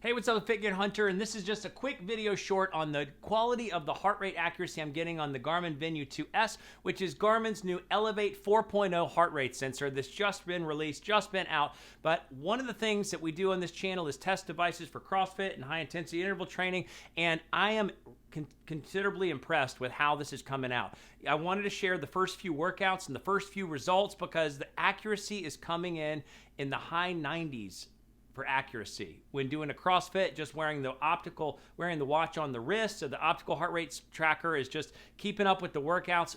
Hey, what's up, Fit Good Hunter? And this is just a quick video short on the quality of the heart rate accuracy I'm getting on the Garmin Venu 2S, which is Garmin's new Elevate 4.0 heart rate sensor that's just been released, just been out. But one of the things that we do on this channel is test devices for CrossFit and high intensity interval training, and I am considerably impressed with how this is coming out. I wanted to share the first few workouts and the first few results because the accuracy is coming in the high 90s for accuracy when doing a CrossFit. Just wearing the watch on the wrist, so the optical heart rate tracker is just keeping up with the workouts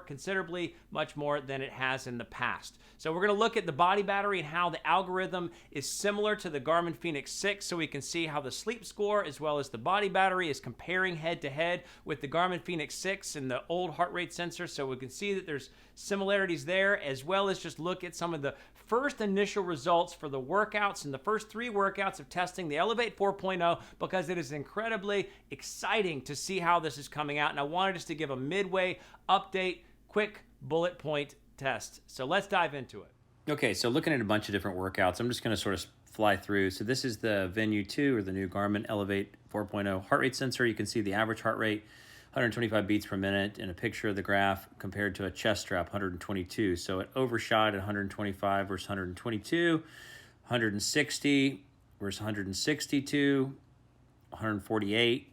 considerably much more than it has in the past. So we're going to look at the body battery and how the algorithm is similar to the Garmin Fenix 6, so we can see how the sleep score as well as the body battery is comparing head to head with the Garmin Fenix 6 and the old heart rate sensor, so we can see that there's similarities there, as well as just look at some of the first initial results for the workouts and the first 3 workouts of testing the Elevate 4.0, because it is incredibly exciting to see how this is coming out. And I wanted just to give a midway update, quick bullet point test. So let's dive into it. Okay, so looking at a bunch of different workouts, I'm just going to sort of fly through. So this is the Venu 2, or the new Garmin Elevate 4.0 heart rate sensor. You can see the average heart rate, 125 beats per minute, in a picture of the graph compared to a chest strap, 122. So it overshot at 125 versus 122, 160 versus 162, 148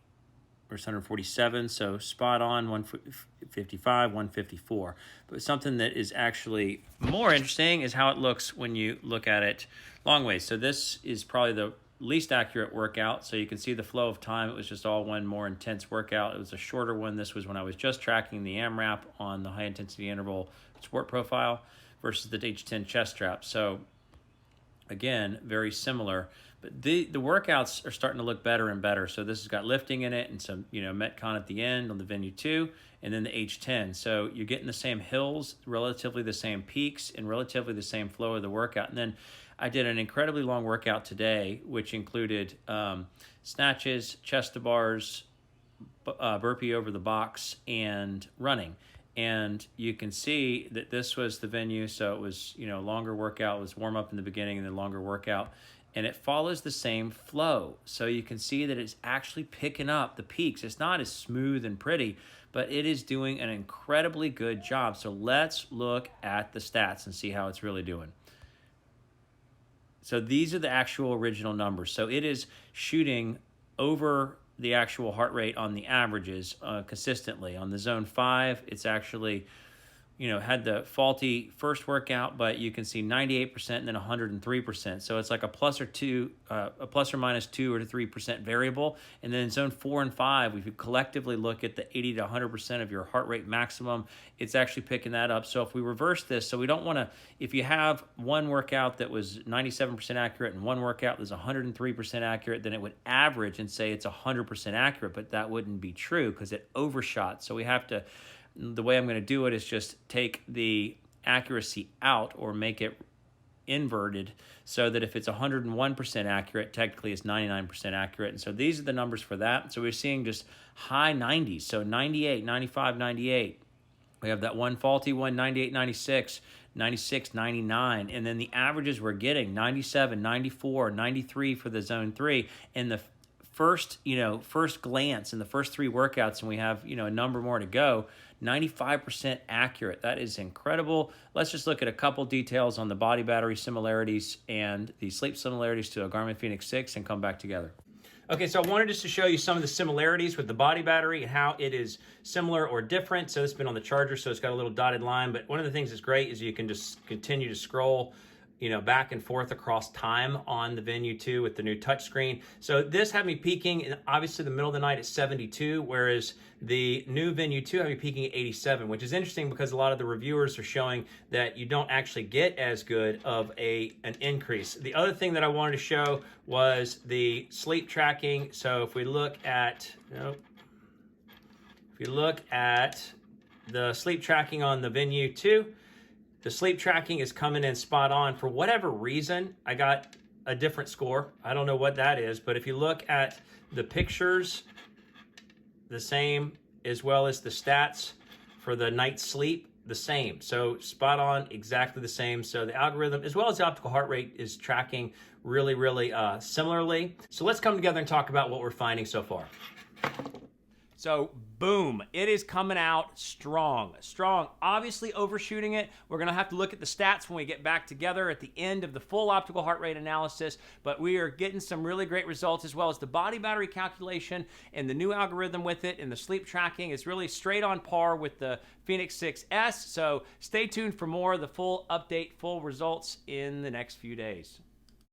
versus 147. So spot on, 155, 154. But something that is actually more interesting is how it looks when you look at it long ways. So this is probably the least accurate workout, so you can see the flow of time. It was just all one more intense workout. It was a shorter one. This was when I was just tracking the AMRAP on the high intensity interval sport profile versus the H10 chest strap. So again, very similar, but the workouts are starting to look better and better. So this has got lifting in it and some Metcon at the end on the Venu 2, and then the H10. So you're getting the same hills, relatively the same peaks, and relatively the same flow of the workout. And then I did an incredibly long workout today, which included snatches, chest to bars, burpee over the box, and running. And you can see that this was the Venu, so it was longer workout. It was warm up in the beginning and then longer workout, and it follows the same flow. So you can see that it's actually picking up the peaks. It's not as smooth and pretty, but it is doing an incredibly good job. So let's look at the stats and see how it's really doing. So these are the actual original numbers. So it is shooting over the actual heart rate on the averages consistently. On the zone 5, it's actually had the faulty first workout, but you can see 98% and then 103%. So it's like a plus or minus 2 or 3% variable. And then in zone 4 and 5, if you collectively look at the 80 to 100% of your heart rate maximum, it's actually picking that up. So if we reverse this, so we don't want to, if you have one workout that was 97% accurate and one workout that's 103% accurate, then it would average and say it's 100% accurate, but that wouldn't be true because it overshot. So we have to, the way I'm going to do it is just take the accuracy out or make it inverted so that if it's 101% accurate, technically it's 99% accurate. And so these are the numbers for that. So we're seeing just high 90s. So 98, 95, 98. We have that one faulty one, 98, 96, 96, 99. And then the averages we're getting, 97, 94, 93 for the zone 3. And the first glance in the first 3 workouts, and we have, a number more to go, 95% accurate. That is incredible. Let's just look at a couple details on the body battery similarities and the sleep similarities to a Garmin Fenix 6 and come back together. Okay, so I wanted just to show you some of the similarities with the body battery and how it is similar or different. So this has been on the charger, so it's got a little dotted line, but one of the things that's great is you can just continue to scroll back and forth across time on the Venu 2 with the new touchscreen. So this had me peaking in obviously the middle of the night at 72, whereas the new Venu 2 had me peaking at 87, which is interesting because a lot of the reviewers are showing that you don't actually get as good of an increase. The other thing that I wanted to show was the sleep tracking. So if we look at, the sleep tracking on the Venu 2, the sleep tracking is coming in spot on. For whatever reason, I got a different score. I don't know what that is, but if you look at the pictures, the same, as well as the stats for the night's sleep, the same. So spot on, exactly the same. So the algorithm, as well as the optical heart rate, is tracking really similarly. So let's come together and talk about what we're finding so far. So boom, it is coming out strong. Obviously overshooting it. We're gonna have to look at the stats when we get back together at the end of the full optical heart rate analysis, but we are getting some really great results, as well as the body battery calculation and the new algorithm with it, and the sleep tracking is really straight on par with the Fenix 6S. So stay tuned for more of the full update, full results in the next few days.